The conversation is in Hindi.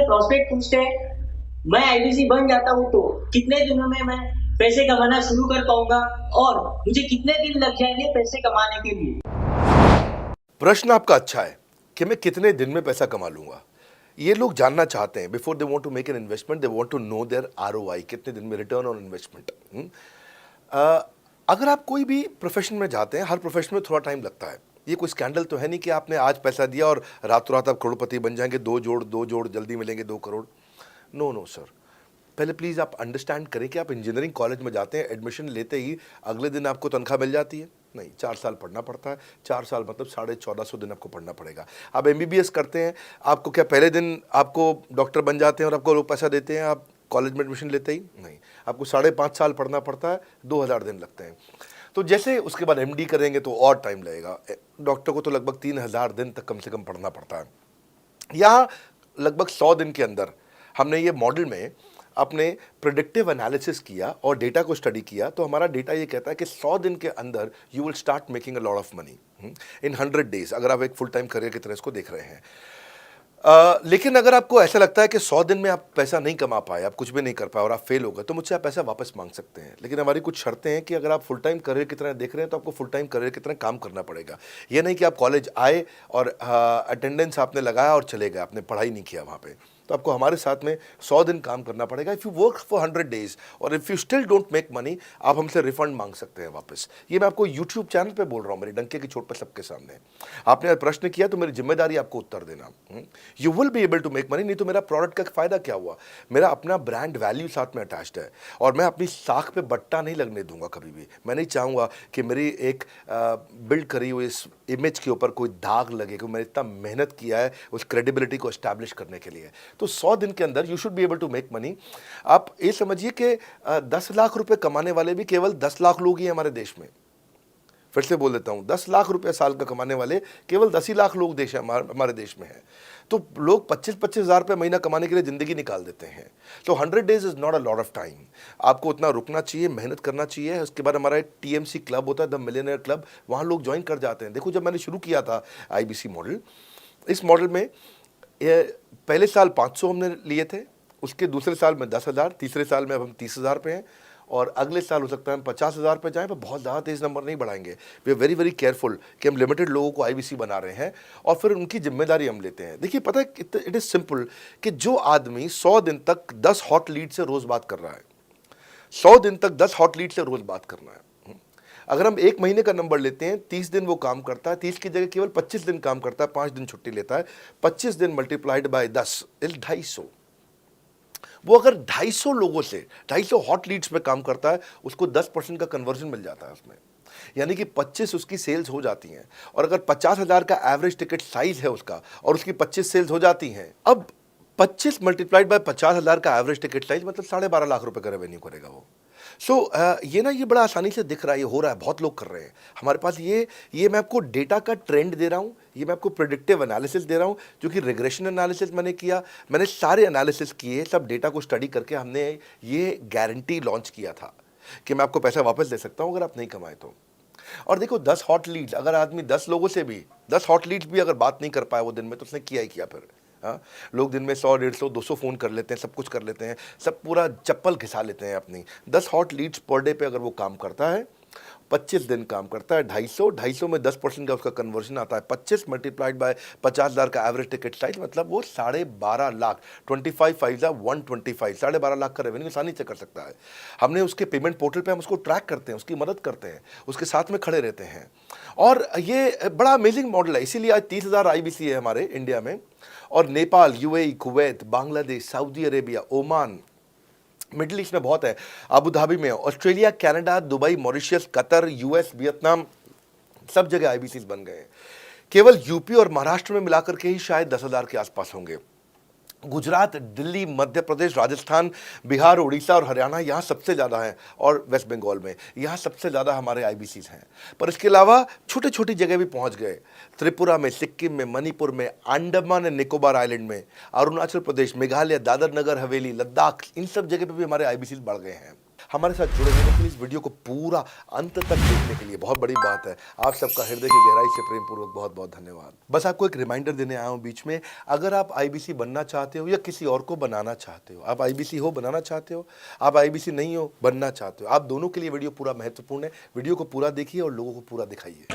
प्रोस्पेक्ट पूछते हैं, मैं आईबीसी बन जाता हूँ तो कितने दिनों में मैं पैसे कमाना शुरू कर पाऊंगा और मुझे कितने दिन लग जाएंगे पैसे कमाने के लिए। प्रश्न आपका अच्छा है कि मैं कितने दिन में पैसा कमा लूंगा। ये लोग जानना चाहते हैं before they want to make an investment, they want to know their ROI, कितने दिन में रिटर्न ऑन इन्वेस्टमेंट। अगर आप कोई भी प्रोफेशन में जाते हैं, हर प्रोफेशन में थोड़ा टाइम लगता है। ये कोई स्कैंडल तो है नहीं कि आपने आज पैसा दिया और रातों रात आप करोड़पति बन जाएंगे, दो जोड़ जल्दी मिलेंगे 2 करोड़। नो नो सर, पहले प्लीज़ आप अंडरस्टैंड करें कि आप इंजीनियरिंग कॉलेज में जाते हैं, एडमिशन लेते ही अगले दिन आपको तनख्वाह मिल जाती है? नहीं, 4 साल पढ़ना पड़ता है। 4 साल मतलब 1450 दिन आपको पढ़ना पड़ेगा। आप एमबीबीएस करते हैं, आपको क्या पहले दिन आपको डॉक्टर बन जाते हैं और आपको लोग पैसा देते हैं आप कॉलेज में एडमिशन लेते ही? नहीं, आपको 5.5 साल पढ़ना पड़ता है, 2000 दिन लगते हैं। तो जैसे उसके बाद एमडी करेंगे तो और टाइम लगेगा। डॉक्टर को तो लगभग 3000 दिन तक कम से कम पढ़ना पड़ता है। यहाँ लगभग 100 दिन के अंदर हमने ये मॉडल में अपने प्रेडिक्टिव एनालिसिस किया और डेटा को स्टडी किया, तो हमारा डेटा ये कहता है कि 100 दिन के अंदर you will start making a lot of money in 100 days, अगर आप एक फुल टाइम करियर की तरह इसको देख रहे हैं। लेकिन अगर आपको ऐसा लगता है कि 100 दिन में आप पैसा नहीं कमा पाए, आप कुछ भी नहीं कर पाए और आप फेल हो गए, तो मुझसे आप पैसा वापस मांग सकते हैं। लेकिन हमारी कुछ शर्तें हैं कि अगर आप फुल टाइम करियर की तरह देख रहे हैं तो आपको फुल टाइम करियर की तरह काम करना पड़ेगा। ये नहीं कि आप कॉलेज आए और अटेंडेंस आपने लगाया और चले गए, आपने पढ़ाई नहीं किया वहाँ पे। तो आपको हमारे साथ में 100 दिन काम करना पड़ेगा। If you work for 100 days और if you still don't make money, आप हमसे रिफंड मांग सकते हैं वापस। ये मैं आपको यूट्यूब चैनल पे बोल रहा हूँ, मेरी डंके की चोट पर सबके सामने। आपने प्रश्न किया तो मेरी जिम्मेदारी आपको उत्तर देना। You will be able to make money, नहीं तो मेरा प्रोडक्ट का फायदा क्या हुआ? मेरा अपना ब्रांड वैल्यू साथ में अटैच्ड है और मैं अपनी साख पे बट्टा नहीं लगने दूंगा कभी भी। मैं नहीं चाहूँगा कि मेरी एक बिल्ड करी हुई इस इमेज के ऊपर कोई दाग लगे कि मैंने इतना मेहनत किया है उस क्रेडिबिलिटी को एस्टैब्लिश करने के लिए। तो 100 दिन के अंदर you should be able to make money. आप ये समझिए कि 10 लाख रुपए कमाने वाले भी केवल 10 लाख लोग ही हैं हमारे देश में। फिर से बोल देता हूं, 10 लाख रुपए साल का कमाने वाले केवल 10 ही लाख लोग देश हमारे देश में हैं। तो लोग 25-25 हज़ार रुपये महीना कमाने के लिए ज़िंदगी निकाल देते हैं। तो 100 days is not a lot of time. आपको उतना रुकना चाहिए, मेहनत करना चाहिए। उसके बाद हमारा एक टीएमसी क्लब होता है, द मिलियनेयर क्लब, वहाँ लोग ज्वाइन कर जाते हैं। देखो, जब मैंने शुरू किया था आईबीसी मॉडल, इस मॉडल में पहले साल 500 हमने लिए थे, उसके दूसरे साल में 10,000, तीसरे साल में अब हम 30,000 पे हैं और अगले साल हो सकता है हम 50,000 पे जाएं, पर बहुत ज़्यादा तेज़ नंबर नहीं बढ़ाएंगे। We are very very careful कि हम लिमिटेड लोगों को आईबीसी बना रहे हैं और फिर उनकी जिम्मेदारी हम लेते हैं। देखिए, पता है इट इज़ सिंपल कि जो आदमी 100 दिन तक 10 हॉट लीड से रोज़ बात कर रहा है, 100 दिन तक 10 हॉट लीड से रोज़ बात करना है। अगर हम 1 महीने का नंबर लेते हैं, 30 दिन वो काम करता है, 30 की जगह केवल 25 दिन काम करता है, 5 दिन छुट्टी लेता है, 25 दिन मल्टीप्लाइड बाय 10 इज 250। वो अगर 250 लोगों से 250 हॉट लीड्स पे काम करता है, उसको 10% का कन्वर्जन मिल जाता है उसमें, यानी कि 25 उसकी सेल्स हो जाती हैं। और अगर 50,000 का एवरेज टिकट साइज है उसका और उसकी 25 सेल्स हो जाती हैं, अब 25 मल्टीप्लाइड बाय 50,000 का एवरेज टिकट साइज मतलब 12.5 लाख रुपए का रेवेन्यू करेगा वो। ये बड़ा आसानी से दिख रहा है, ये हो रहा है, बहुत लोग कर रहे हैं हमारे पास। ये मैं आपको डेटा का ट्रेंड दे रहा हूँ, ये मैं आपको प्रेडिक्टिव एनालिसिस दे रहा हूँ, जो कि रिग्रेशन एनालिसिस मैंने किया, मैंने सारे एनालिसिस किए, सब डेटा को स्टडी करके हमने ये गारंटी लॉन्च किया था कि मैं आपको पैसा वापस दे सकता हूँ अगर आप नहीं कमाए तो। और देखो, 10 हॉट लीड्स, अगर आदमी 10 लोगों से भी 10 हॉट लीड्स भी अगर बात नहीं कर पाया वो दिन में, तो उसने किया ही किया फिर। हाँ, लोग दिन में 100, 150, 200 फ़ोन कर लेते हैं, सब कुछ कर लेते हैं, सब पूरा चप्पल घिसा लेते हैं अपनी। 10 हॉट लीड्स पर डे पे अगर वो काम करता है, 25 दिन काम करता है, 250 में 10% का उसका कन्वर्जन आता है, 25 मल्टीप्लाइड बाय 50,000 का एवरेज टिकट साइज मतलब वो 12.5 लाख, 25/5 12.5 लाख का रेवेन्यू आसानी से कर सकता है। हमने उसके पेमेंट पोर्टल पे हम उसको ट्रैक करते हैं, उसकी मदद करते हैं, उसके साथ में खड़े रहते हैं। और ये बड़ा अमेजिंग मॉडल है, इसीलिए आज 30,000 आईबीसी है हमारे इंडिया में। और Nepal, UAE, Kuwait, Bangladesh, Saudi Arabia, Oman, middle east में बहुत है, अबू धाबी में, Australia, Canada, Dubai, Mauritius, Qatar, US, Vietnam, सब जगह आईबीसी बन गए हैं। केवल यूपी और महाराष्ट्र में मिलाकर के ही शायद 10,000 के आसपास होंगे। गुजरात, दिल्ली, मध्य प्रदेश, राजस्थान, बिहार, उड़ीसा और हरियाणा यहाँ सबसे ज़्यादा हैं, और वेस्ट बंगाल में यहाँ सबसे ज़्यादा हमारे आईबीसीज हैं। पर इसके अलावा छोटी छोटी जगह भी पहुँच गए, त्रिपुरा में, सिक्किम में, मणिपुर में, अंडमान एंड निकोबार आइलैंड में, अरुणाचल प्रदेश, मेघालय, दादर नगर हवेली, लद्दाख, इन सब जगह पे भी हमारे आईबीसीज बढ़ गए हैं। हमारे साथ जुड़े रहने के लिए, इस वीडियो को पूरा अंत तक देखने के लिए बहुत बड़ी बात है। आप सबका हृदय की गहराई से प्रेम पूर्वक बहुत बहुत धन्यवाद। बस आपको एक रिमाइंडर देने आया हूँ बीच में, अगर आप आईबीसी बनना चाहते हो या किसी और को बनाना चाहते हो, आप आईबीसी हो बनाना चाहते हो, आप आईबीसी नहीं हो बनना चाहते हो, आप दोनों के लिए वीडियो पूरा महत्वपूर्ण है। वीडियो को पूरा देखिए और लोगों को पूरा दिखाइए।